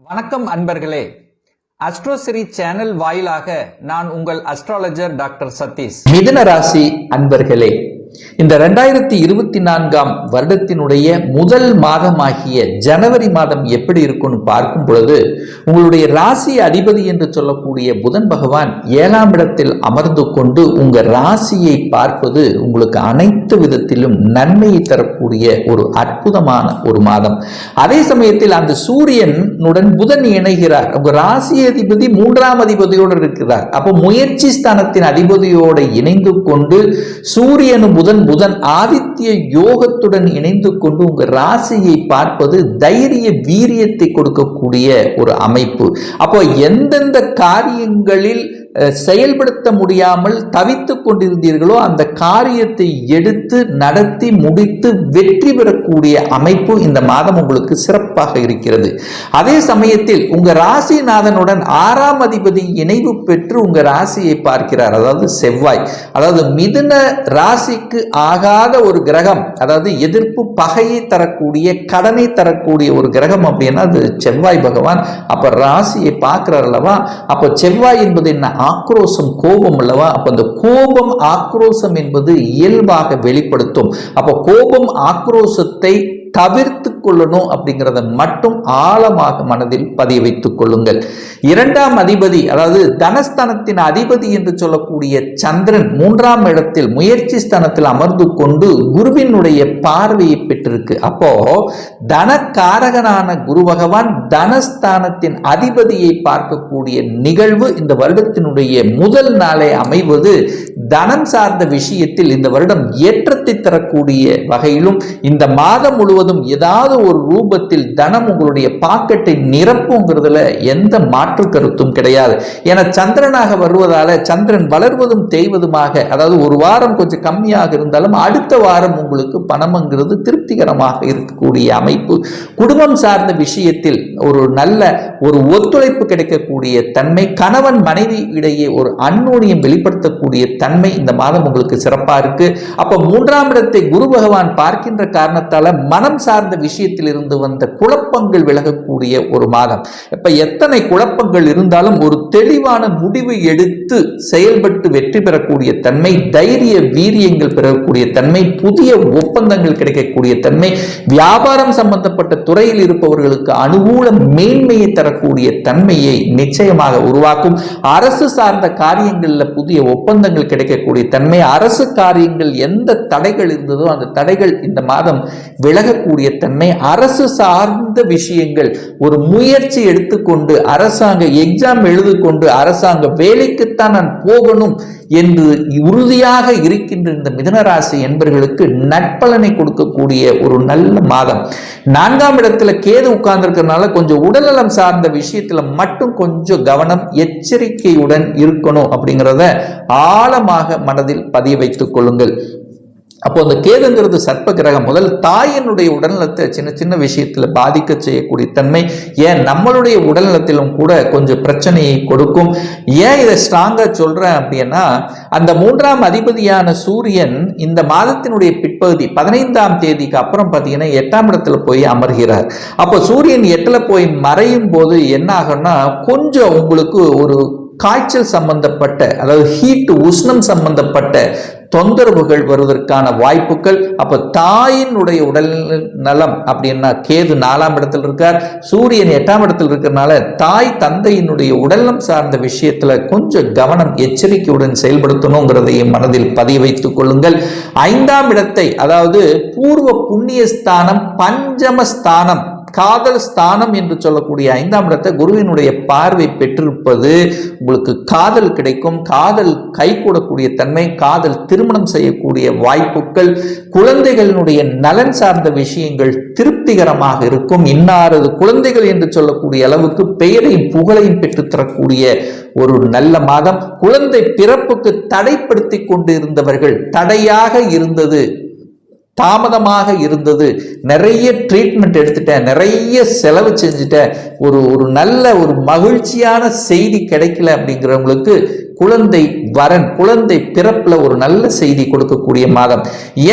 வணக்கம் அன்பர்களே. அஸ்ட்ரோசிரி சேனல் வாயிலாக நான் உங்கள் அஸ்ட்ராலஜர் டாக்டர் சதீஷ். மிதுன ராசி அன்பர்களே, இந்த 2024ஆம் வருடத்தினுடைய முதல் மாதமாகிய ஜனவரி மாதம் எப்படி இருக்கும்னு பார்க்கும் பொழுது, உங்களுடைய ராசி அதிபதி என்று சொல்லக்கூடிய புதன் பகவான் 7ஆம் இடத்தில் அமர்ந்து கொண்டு உங்க ராசியை பார்ப்பது உங்களுக்கு அனைத்து விதத்திலும் நன்மையை தரக்கூடிய ஒரு அற்புதமான ஒரு மாதம். அதே சமயத்தில் அந்த சூரியனுடன் புதன் இணைகிறார். உங்க ராசி அதிபதி 3ஆம் அதிபதியோடு இருக்கிறார். அப்போ முயற்சி ஸ்தானத்தின் அதிபதியோடு இணைந்து கொண்டு சூரியனும் புதன் ஆதித்ய யோகத்துடன் இணைந்து கொண்டு உங்க ராசியை பார்ப்பது தைரிய வீரியத்தை கொடுக்கக்கூடிய ஒரு அமைப்பு. அப்போ எந்தெந்த காரியங்களில் செயல்படுத்த முடியாமல் தவித்துக் கொண்டிருந்தீர்களோ அந்த காரியத்தை எடுத்து நடத்தி முடித்து வெற்றி பெறக்கூடிய அமைப்பு இந்த மாதம் உங்களுக்கு சிறப்பாக இருக்கிறது. அதே சமயத்தில் உங்க ராசிநாதனுடன் 6ஆம் அதிபதி இணைவு பெற்று உங்க ராசியை பார்க்கிறார். அதாவது செவ்வாய், அதாவது மிதுன ராசிக்கு ஆகாத ஒரு கிரகம், அதாவது எதிர்ப்பு பகையை தரக்கூடிய கடனை தரக்கூடிய ஒரு கிரகம் அப்படின்னா அது செவ்வாய் பகவான். அப்ப ராசியை பார்க்கிறார் அல்லவா? அப்ப செவ்வாய் என்பது என்ன? ஆக்ரோஷம், கோபம் அல்லவா? அப்ப அந்த கோபம் ஆக்ரோஷம் என்பது இயல்பாக வெளிப்படுத்தும். அப்ப கோபம் ஆக்ரோஷத்தை தவிர்த்து கொள்ளணும் அப்படிங்கிறத மட்டும் ஆழமாக மனதில் பதிய வைத்துக் கொள்ளுங்கள். 2ஆம் அதிபதி, அதாவது தனஸ்தானத்தின் அதிபதி என்று சொல்லக்கூடிய சந்திரன் 3ஆம் இடத்தில் முயற்சி ஸ்தானத்தில் அமர்ந்து கொண்டு குருவினுடைய பார்வையை பெற்றிருக்கு. அப்போ தனக்காரகனான குரு பகவான் தனஸ்தானத்தின் அதிபதியை பார்க்கக்கூடிய நிகழ்வு இந்த வருடத்தினுடைய முதல் நாளே அமைவது தனம் சார்ந்த விஷயத்தில் இந்த வருடம் ஏற்றத்தை தரக்கூடிய வகையிலும் இந்த மாதம் முழுவதும் ஏதாவது ஒரு ரூபத்தில் தனம் உங்களுடைய பாக்கெட்டை நிரப்புங்கிறதுல எந்த மாற்று கருத்தும் கிடையாது. ஏன்னா சந்திரனாக வருவதால சந்திரன் வளர்வதும் தேய்வதுமாக, அதாவது ஒரு வாரம் கொஞ்சம் கம்மியாக இருந்தாலும் அடுத்த வாரம் உங்களுக்கு பணம்ங்கிறது திருப்திகரமாக இருக்கக்கூடிய அமைப்பு. குடும்பம் சார்ந்த விஷயத்தில் ஒரு நல்ல ஒரு ஒத்துழைப்பு கிடைக்கக்கூடிய தன்மை, கணவன் மனைவி இடையே ஒரு அந்யோன்யம் வெளிப்படுத்தக்கூடிய தன்மை இந்த மாதம் உங்களுக்கு சிறப்பா இருக்கு. அப்ப 3ஆம் இடத்தை குரு பகவான் பார்க்கின்ற காரணத்தால மனம் சார்ந்த விஷயத்தில் இருந்து வந்த குழப்பங்கள் விலகக்கூடிய ஒரு மாதம். இப்ப எத்தனை குழப்பங்கள் இருந்தாலும் ஒரு தெளிவான முடிவு எடுத்து செயல்பட்டு வெற்றி பெறக்கூடிய தன்மை, தைரிய வீரியங்கள் பெறக்கூடிய தன்மை, புதிய ஒப்பந்தங்கள் கிடைக்கக்கூடிய தன்மை, வியாபாரம் சம்பந்தப்பட்ட துறையில் இருப்பவர்களுக்கு அனுகூல மேன்மையை தரக்கூடிய தன்மையை நிச்சயமாக உருவாக்கும். அரசு சார்ந்த காரியங்களில் புதிய ஒப்பந்தங்கள் கிடைக்கக்கூடிய தன்மை, அரசு காரியங்கள் எந்த தடைகள் இருந்ததோ அந்த தடைகள் இந்த மாதம் விலகக்கூடிய தன்மை, அரசு சார்ந்த விஷயங்கள் ஒரு முயற்சி எடுத்துக்கொண்டு அரசாங்க எக்ஸாம் எழுதிக்கொண்டு அரசாங்க வேலைக்குத்தான் நான் போகணும் என்று உறுதியாக இருக்கின்ற இந்த மிதுனராசி என்பவர்களுக்கு நட்பலனை கொடுக்கக்கூடிய ஒரு நல்ல மாதம். 4ஆம் இடத்துல கேது உட்கார்ந்துருக்கிறதுனால கொஞ்சம் உடல்நலம் சார்ந்த விஷயத்துல மட்டும் கொஞ்சம் கவனம், எச்சரிக்கையுடன் இருக்கணும் அப்படிங்கிறத ஆழமாக மனதில் பதிய வைத்துக் கொள்ளுங்கள். அப்போ அந்த கேதுங்கிறது சர்ப்ப கிரகம். முதல் தாயினுடைய உடல்நலத்தை சின்ன சின்ன விஷயத்துல பாதிக்க செய்யக்கூடிய தன்மை, ஏன் நம்மளுடைய உடல்நலத்திலும் கூட கொஞ்சம் பிரச்சனையை கொடுக்கும். ஏன் இதை ஸ்ட்ராங்கா சொல்றேன் அப்படின்னா, அந்த 3ஆம் அதிபதியான சூரியன் இந்த மாதத்தினுடைய பிற்பகுதி 15ஆம் தேதிக்கு அப்புறம் பார்த்தீங்கன்னா 8ஆம் இடத்துல போய் அமர்கிறார். அப்போ சூரியன் 8ல போய் மறையும் போது என்ன ஆகும்னா, கொஞ்சம் உங்களுக்கு ஒரு காய்ச்சல் சம்பந்தப்பட்ட, அதாவது ஹீட் உஷ்ணம் சம்பந்தப்பட்ட தொந்தரவுகள் வருவதற்கான வாய்ப்புகள். அப்ப தாயினுடைய உடல் நலம் அப்படின்னா கேது 4ஆம் இடத்தில் இருக்கார், சூரியன் 8ஆம் இடத்தில் இருக்கிறதுனால தாய் தந்தையினுடைய உடல்நலம் சார்ந்த விஷயத்துல கொஞ்சம் கவனம், எச்சரிக்கையுடன் செயல்படுத்தணுங்கிறதையும் மனதில் பதிய வைத்துக் கொள்ளுங்கள். 5ஆம் இடத்தை, அதாவது பூர்வ புண்ணிய ஸ்தானம், பஞ்சமஸ்தானம், காதல் ஸ்தானம் என்று சொல்லக்கூடிய 5ஆம் இடத்தை குருவினுடைய பார்வை பெற்றிருப்பது உங்களுக்கு காதல் கிடைக்கும், காதல் கைகூடக்கூடிய தன்மை, காதல் திருமணம் செய்யக்கூடிய வாய்ப்புகள், குழந்தைகளினுடைய நலன் சார்ந்த விஷயங்கள் திருப்திகரமாக இருக்கும். இன்னாரது குழந்தைகள் என்று சொல்லக்கூடிய அளவுக்கு பெயரையும் புகழையும் பெற்றுத்தரக்கூடிய ஒரு நல்ல மாதம். குழந்தை பிறப்புக்கு தடைப்படுத்தி கொண்டு இருந்தவர்கள், தடையாக இருந்தது, தாமதமாக இருந்தது, நிறைய ட்ரீட்மெண்ட் எடுத்துட்டேன், நிறைய செலவு செஞ்சுட்டேன், ஒரு நல்ல ஒரு மகிழ்ச்சியான செய்தி கிடைக்கல அப்படிங்கிறவங்களுக்கு குழந்தை வரன், குழந்தை பிறப்புல ஒரு நல்ல செய்தி கொடுக்கக்கூடிய மாதம்.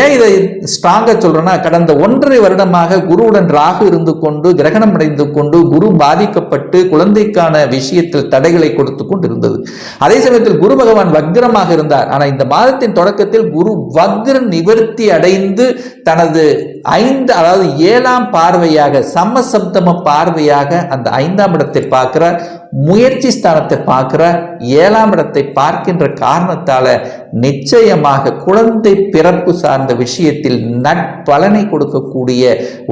ஏன் இதை ஸ்ட்ராங்கா சொல்றேன்னா, கடந்த 1.5 வருடமாக குருவுடன் ராகு இருந்து கொண்டு, கிரகணம் அடைந்து கொண்டு, குரு பாதிக்கப்பட்டு குழந்தைக்கான விஷயத்தில் தடைகளை கொடுத்து கொண்டிருந்தது. அதே சமயத்தில் குரு பகவான் வக்ரமாக இருந்தார். ஆனா இந்த மாதத்தின் தொடக்கத்தில் குரு வக்ர நிவர்த்தி அடைந்து தனது 7ஆம் பார்வையாக, சமசப்தம பார்வையாக அந்த 5ஆம் இடத்தை பார்க்கிறார், முயற்சி ஸ்தானத்தை பார்க்கிறார். 7ஆம் இடத்தை பார்க்கின்ற காரணத்தால நிச்சயமாக குழந்தை பிறப்பு சார்ந்த விஷயத்தில் நற்பலனை கொடுக்கக்கூடிய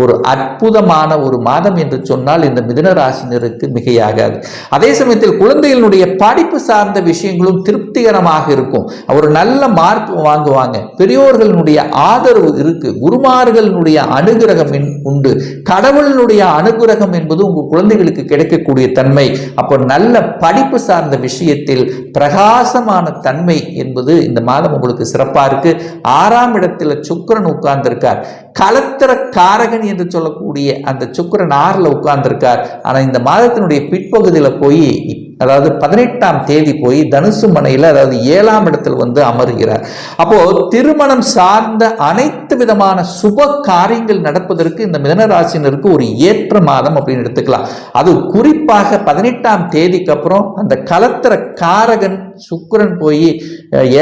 ஒரு அற்புதமான ஒரு மாதம் என்று சொன்னால் இந்த மிதுன ராசினருக்கு மிகையாகாது. அதே சமயத்தில் குழந்தைகளுடைய படிப்பு சார்ந்த விஷயங்களும் திருப்திகரமாக இருக்கும். ஒரு நல்ல மார்க் வாங்குவாங்க. பெரியோர்களுடைய ஆதரவு இருக்கு. குருமார்களுடைய அனுகிரகம் உண்டு. கடவுளுடைய அனுகிரகம் என்பது உங்க குழந்தைகளுக்கு கிடைக்கக்கூடிய தன்மை. அப்போ நல்ல படிப்பு சார்ந்த விஷயத்தில் பிரகாசமான தன்மை என்பது இந்த மாதம் உங்களுக்கு சிறப்பா இருக்கு. 6ஆம் இடத்துல சுக்கிரன் உட்கார்ந்திருக்கார். கலத்திர காரகன் என்று சொல்லக்கூடிய அந்த சுக்கிரன் 6ல உட்கார்ந்திருக்கார். ஆனா இந்த மாதத்தினுடைய பிற்பகுதியில போய், அதாவது 18ஆம் தேதி போய் தனுசு மனையில, அதாவது 7ஆம் இடத்தில் வந்து அமருகிறார். அப்போ திருமணம் சார்ந்த அனைத்து விதமான சுப காரியங்கள் நடப்பதற்கு இந்த மிதுன ராசினருக்கு ஒரு ஏற்ற மாதம் அப்படின்னு எடுத்துக்கலாம். அது குறிப்பாக 18ஆம் தேதிக்கு அப்புறம் அந்த கலத்திர காரகன் சுக்கிரன் போய்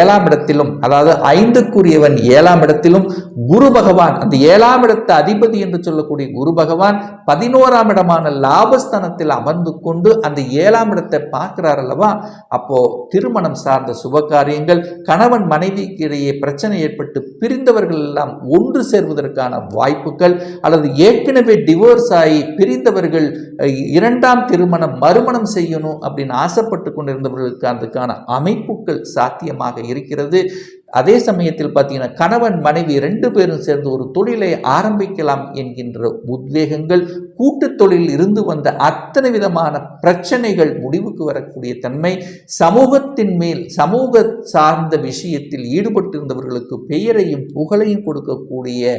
7ஆம் இடத்திலும், அதாவது 5க்குரியவன் 7ஆம் இடத்திலும், குரு பகவான் அந்த 7ஆம் இடத்து அதிபதி என்று சொல்லக்கூடிய குரு பகவான் 11ஆம் இடமான லாபஸ்தானத்தில் அமர்ந்து கொண்டு அந்த 7ஆம் இடத்தை பார்க்கிறார் அல்லவா. அப்போ திருமணம் சார்ந்த சுப காரியங்கள், கணவன் மனைவிக்கு இடையே பிரச்சனை ஏற்பட்டு பிரிந்தவர்கள் எல்லாம் ஒன்று சேர்வதற்கான வாய்ப்புகள், அல்லது ஏற்கனவே டிவோர்ஸ் ஆகி பிரிந்தவர்கள் 2ஆம் திருமணம் மறுமணம் செய்யணும் அப்படின்னு ஆசைப்பட்டு கொண்டிருந்தவர்களுக்கு அதுக்கான அமைப்புகள் சாத்தியமாக இருக்கிறது. அதே சமயத்தில் பார்த்தீங்கன்னா கணவன் மனைவி 2 பேரும் சேர்ந்து ஒரு தொழிலை ஆரம்பிக்கலாம் என்கின்ற உத்வேகங்கள், கூட்டு தொழில் இருந்து வந்த அத்தனை விதமான பிரச்சனைகள் முடிவுக்கு வரக்கூடிய தன்மை, சமூகத்தின் மேல் சமூக சார்ந்த விஷயத்தில் ஈடுபட்டிருந்தவர்களுக்கு பெயரையும் புகழையும் கொடுக்கக்கூடிய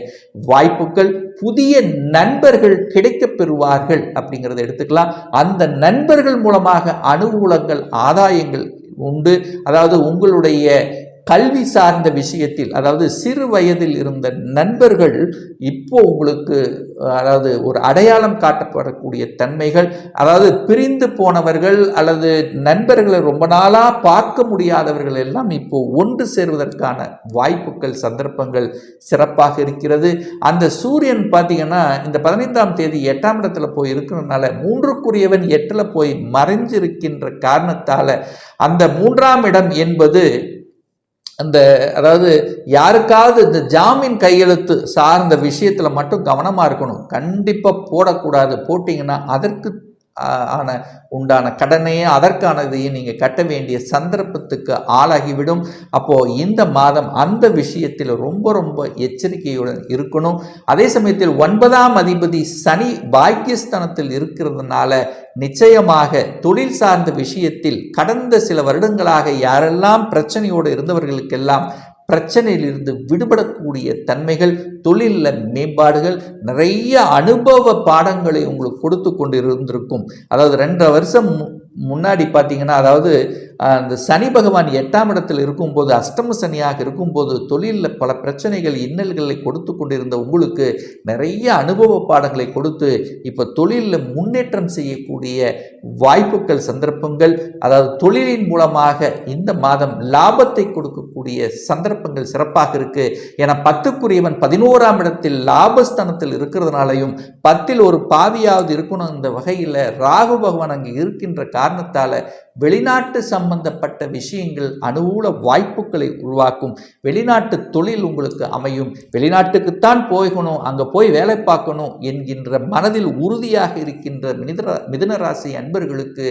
வாய்ப்புகள், புதிய நண்பர்கள் கிடைக்கப் பெறுவார்கள் அப்படிங்கிறத எடுத்துக்கலாம். அந்த நண்பர்கள் மூலமாக அனுகூலங்கள், ஆதாயங்கள் உண்டு. அதாவது உங்களுடைய கல்வி சார்ந்த விஷயத்தில், அதாவது சிறு வயதில் இருந்த நண்பர்கள் இப்போ உங்களுக்கு, அதாவது ஒரு அடையாளம் காட்டப்படக்கூடிய தன்மைகள், அதாவது பிரிந்து போனவர்கள் அல்லது நண்பர்களை ரொம்ப நாளா பார்க்க முடியாதவர்கள் எல்லாம் இப்போ ஒன்று சேர்வதற்கான வாய்ப்புகள், சந்தர்ப்பங்கள் சிறப்பாக இருக்கிறது. அந்த சூரியன் பார்த்தீங்கன்னா இந்த 15ஆம் தேதி 8ஆம் இடத்துல போய் இருக்கிறதுனால 3க்குரியவன் 8ல போய் மறைஞ்சிருக்கின்ற காரணத்தால அந்த 3ஆம் இடம் என்பது அந்த, அதாவது யாருக்காவது இந்த ஜாமீன் கையெழுத்து சார்ந்த விஷயத்தில் மட்டும் கவனமாக இருக்கணும். கண்டிப்பாக போடக்கூடாது. போட்டிங்கன்னா அதற்கு உண்டான கடனையே, அதற்கானதையும் நீங்கள் கட்ட வேண்டிய சந்தர்ப்பத்துக்கு ஆளாகிவிடும். அப்போது இந்த மாதம் அந்த விஷயத்தில் ரொம்ப ரொம்ப எச்சரிக்கையுடன் இருக்கணும். அதே சமயத்தில் 9ஆம் அதிபதி சனி பாக்கியஸ்தானத்தில் இருக்கிறதுனால நிச்சயமாக தொழில் சார்ந்த விஷயத்தில் கடந்த சில வருடங்களாக யாரெல்லாம் பிரச்சனையோடு இருந்தவர்களுக்கெல்லாம் பிரச்சனையிலிருந்து விடுபடக்கூடிய தன்மைகள், தொழிலில் மேம்பாடுகள், நிறைய அனுபவ பாடங்களை உங்களுக்கு கொடுத்து கொண்டு இருந்திருக்கும். அதாவது 2 வருஷம் முன்னாடி பார்த்தீங்கன்னா, அதாவது அந்த சனி பகவான் 8ஆம் இடத்தில் இருக்கும்போது, அஷ்டம சனியாக இருக்கும்போது தொழிலில் பல பிரச்சனைகள், இன்னல்களை கொடுத்து கொண்டிருந்த உங்களுக்கு நிறைய அனுபவ பாடங்களை கொடுத்து இப்போ தொழிலில் முன்னேற்றம் செய்யக்கூடிய வாய்ப்புகள், சந்தர்ப்பங்கள், அதாவது தொழிலின் மூலமாக இந்த மாதம் லாபத்தை கொடுக்கக்கூடிய சந்தர்ப்பங்கள் சிறப்பாக இருக்கு. ஏன்னா 10க்குரியவன் 11ஆம் இடத்தில் லாபஸ்தானத்தில் இருக்கிறதுனாலையும் 10ல் ஒரு பாவியாவது இருக்கணும். இந்த வகையில் ராகு பகவான் அங்கே இருக்கின்ற காரணத்தால வெளிநாட்டு சம்பந்தப்பட்ட விஷயங்கள் அனுகூல வாய்ப்புகளை உருவாக்கும். வெளிநாட்டு தொழில் உங்களுக்கு அமையும். வெளிநாட்டுக்குத்தான் போகணும், அங்கே போய் வேலை பார்க்கணும் என்கின்ற மனதில் உறுதியாக இருக்கின்ற மிதுன ராசி அன்பர்களுக்கு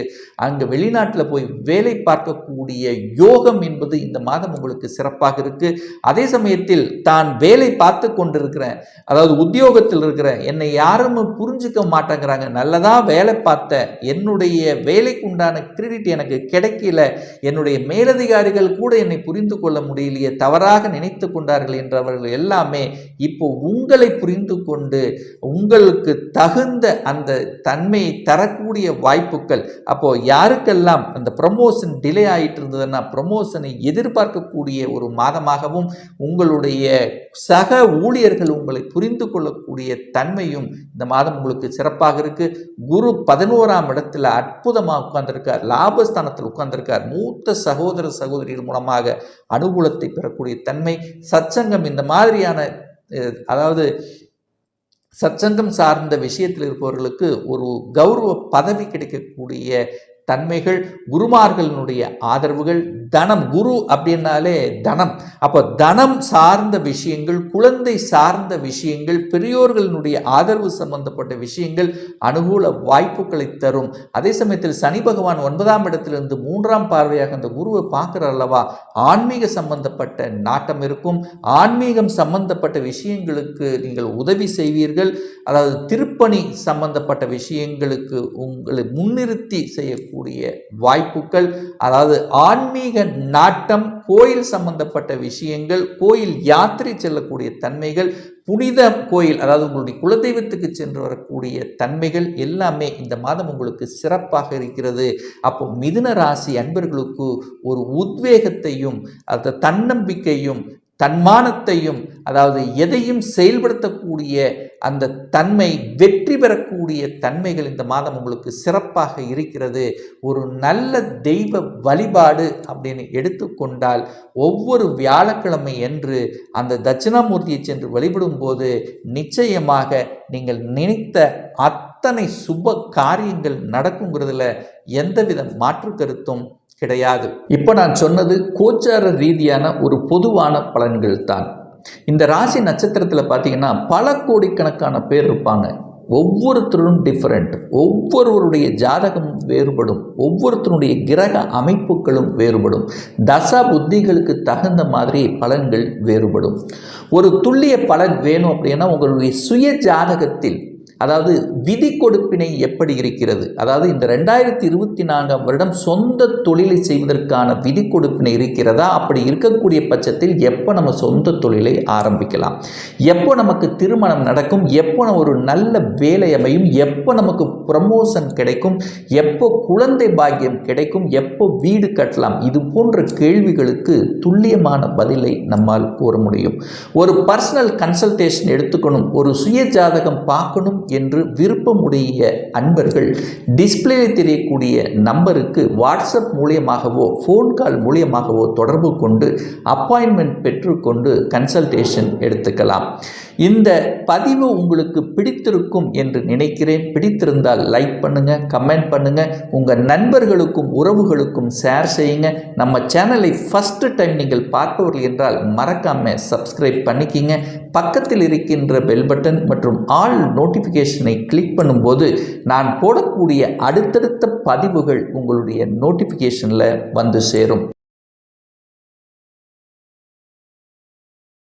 அங்கே வெளிநாட்டில் போய் வேலை பார்க்கக்கூடிய யோகம் என்பது இந்த மாதம் உங்களுக்கு சிறப்பாக இருக்கு. அதே சமயத்தில் தான் வேலை பார்த்து கொண்டிருக்கிறேன், அதாவது உத்தியோகத்தில் இருக்கிறேன், என்னை யாரும் புரிஞ்சுக்க மாட்டேங்கிறாங்க, நல்லதா வேலை பார்த்த என்னுடைய வேலை வேலைக்கு உண்டான கிரெடிட் எனக்கு கிடைக்கல, என்னுடைய மேலதிகாரிகள் கூட என்னை புரிந்து கொள்ள முடியலையே, தவறாக நினைத்து கொண்டார்கள் என்றவர்கள் எல்லாமே இப்போ உங்களை புரிந்து கொண்டு உங்களுக்கு தகுந்த அந்த தன்மையை தரக்கூடிய வாய்ப்புகள். அப்போ யாருக்கெல்லாம் அந்த ப்ரமோஷன் டிலே ஆகிட்டு இருந்ததுன்னா ப்ரமோஷனை எதிர்பார்க்கக்கூடிய ஒரு மாதமாகவும், உங்களுடைய சக ஊழியர்கள் உங்களை புரிந்து கொள்ளக்கூடிய தன்மையும் இந்த மாதம் உங்களுக்கு சிறப்பாக இருக்கு. குரு 11ஆம் இடத்துல அற்புதமாக உட்கார்ந்திருக்கார், லாபஸ்தானத்தில் உட்கார்ந்திருக்கார். மூத்த சகோதர சகோதரிகள் மூலமாக அனுகூலத்தை பெறக்கூடிய தன்மை. சத்சங்கம் இந்த மாதிரியான அதாவது சத்சங்கம் சார்ந்த விஷயத்தில் இருப்பவர்களுக்கு ஒரு கௌரவ பதவி கிடைக்கக்கூடிய தன்மைகள், குருமார்களினுடைய ஆதரவுகள், தனம். குரு அப்படின்னாலே தனம். அப்போ தனம் சார்ந்த விஷயங்கள், குழந்தை சார்ந்த விஷயங்கள், பெரியோர்களினுடைய ஆதரவு சம்பந்தப்பட்ட விஷயங்கள் அனுகூல வாய்ப்புகளை தரும். அதே சமயத்தில் சனி பகவான் 9ஆம் இடத்திலிருந்து 3ஆம் பார்வையாக அந்த குருவை பார்க்கிறார் அல்லவா, ஆன்மீக சம்பந்தப்பட்ட நாட்டம் இருக்கும். ஆன்மீகம் சம்பந்தப்பட்ட விஷயங்களுக்கு நீங்கள் உதவி செய்வீர்கள். அதாவது திருப்பணி சம்பந்தப்பட்ட விஷயங்களுக்கு உங்களை முன்னிறுத்தி செய்யக்கூடிய வாய்ப்புகள், அதாவது ஆன்மீக நாட்டம், கோயில் சம்பந்தப்பட்ட விஷயங்கள், கோயில் யாத்திரை செல்லக்கூடிய தன்மைகள், புனித கோயில் அதாவது உங்களுடைய குலதெய்வத்துக்கு சென்று வரக்கூடிய தன்மைகள் எல்லாமே இந்த மாதம் உங்களுக்கு சிறப்பாக இருக்கிறது. அப்போ மிதுன ராசி அன்பர்களுக்கு ஒரு உத்வேகத்தையும் அந்த தன்னம்பிக்கையும் தன்மானத்தையும், அதாவது எதையும் செயல்படுத்தக்கூடிய அந்த தன்மை, வெற்றி பெறக்கூடிய தன்மைகள் இந்த மாதம் உங்களுக்கு சிறப்பாக இருக்கிறது. ஒரு நல்ல தெய்வ வழிபாடு அப்படின்னு எடுத்துக்கொண்டால் ஒவ்வொரு வியாழக்கிழமை என்று அந்த தட்சிணாமூர்த்தியை சென்று வழிபடும் போது நிச்சயமாக நீங்கள் நினைத்த அத்தனை சுப காரியங்கள் நடக்குங்கிறதுல எந்தவித மாற்று கருத்தும் கிடையாது. இப்போ நான் சொன்னது கோச்சார ரீதியான ஒரு பொதுவான பலன்கள் தான். இந்த ராசி நட்சத்திரத்தில் பார்த்தீங்கன்னா பல கோடிக்கணக்கான பேர் இருப்பாங்க. ஒவ்வொருத்தரும் டிஃப்ரெண்ட், ஒவ்வொருவருடைய ஜாதகம் வேறுபடும், ஒவ்வொருத்தருடைய கிரக அமைப்புகளும் வேறுபடும், தசா புத்திகளுக்கு தகுந்த மாதிரி பலன்கள் வேறுபடும். ஒரு துல்லிய பலன் வேணும் அப்படின்னா உங்களுடைய சுய ஜாதகத்தில் அதாவது விதி கொடுப்பினை எப்படி இருக்கிறது, அதாவது இந்த 2024ஆம் வருடம் சொந்த தொழிலை செய்வதற்கான விதி கொடுப்பினை இருக்கிறதா, அப்படி இருக்கக்கூடிய பட்சத்தில் எப்போ நம்ம சொந்த தொழிலை ஆரம்பிக்கலாம், எப்போ நமக்கு திருமணம் நடக்கும், எப்போ நம்ம ஒரு நல்ல வேலை அமையும், எப்போ நமக்கு ப்ரமோஷன் கிடைக்கும், எப்போ குழந்தை பாக்கியம் கிடைக்கும், எப்போ வீடு கட்டலாம், இது போன்ற கேள்விகளுக்கு துல்லியமான பதிலை நம்மால் கூற முடியும். ஒரு பர்சனல் கன்சல்டேஷன் எடுத்துக்கணும், ஒரு சுய ஜாதகம் பார்க்கணும் என்று விருப்பமுடைய அன்பர்கள் டிஸ்பிளேயில் தெரியக்கூடிய நம்பருக்கு வாட்ஸ்அப் மூலியமாகவோ ஃபோன் கால் மூலியமாகவோ தொடர்பு கொண்டு அப்பாயின்மெண்ட் பெற்றுக்கொண்டு கன்சல்டேஷன் எடுத்துக்கலாம். இந்த பதிவு உங்களுக்கு பிடித்திருக்கும் என்று நினைக்கிறேன். பிடித்திருந்தால் லைக் பண்ணுங்க, கமெண்ட் பண்ணுங்க, உங்க நண்பர்களுக்கும் உறவுகளுக்கும் ஷேர் செய்யுங்க. நம்ம சேனலை ஃபர்ஸ்ட் டைம் நீங்கள் பார்ப்பவர்கள் என்றால் மறக்காம சப்ஸ்கிரைப் பண்ணிக்கிங்க. பக்கத்தில் இருக்கின்ற பெல் பட்டன் மற்றும் ஆல் நோட்டிஃபிகேஷனை கிளிக் பண்ணும்போது நான் போடக்கூடிய அடுத்தடுத்த பதிவுகள் உங்களுடைய நோட்டிஃபிகேஷனில் வந்து சேரும்.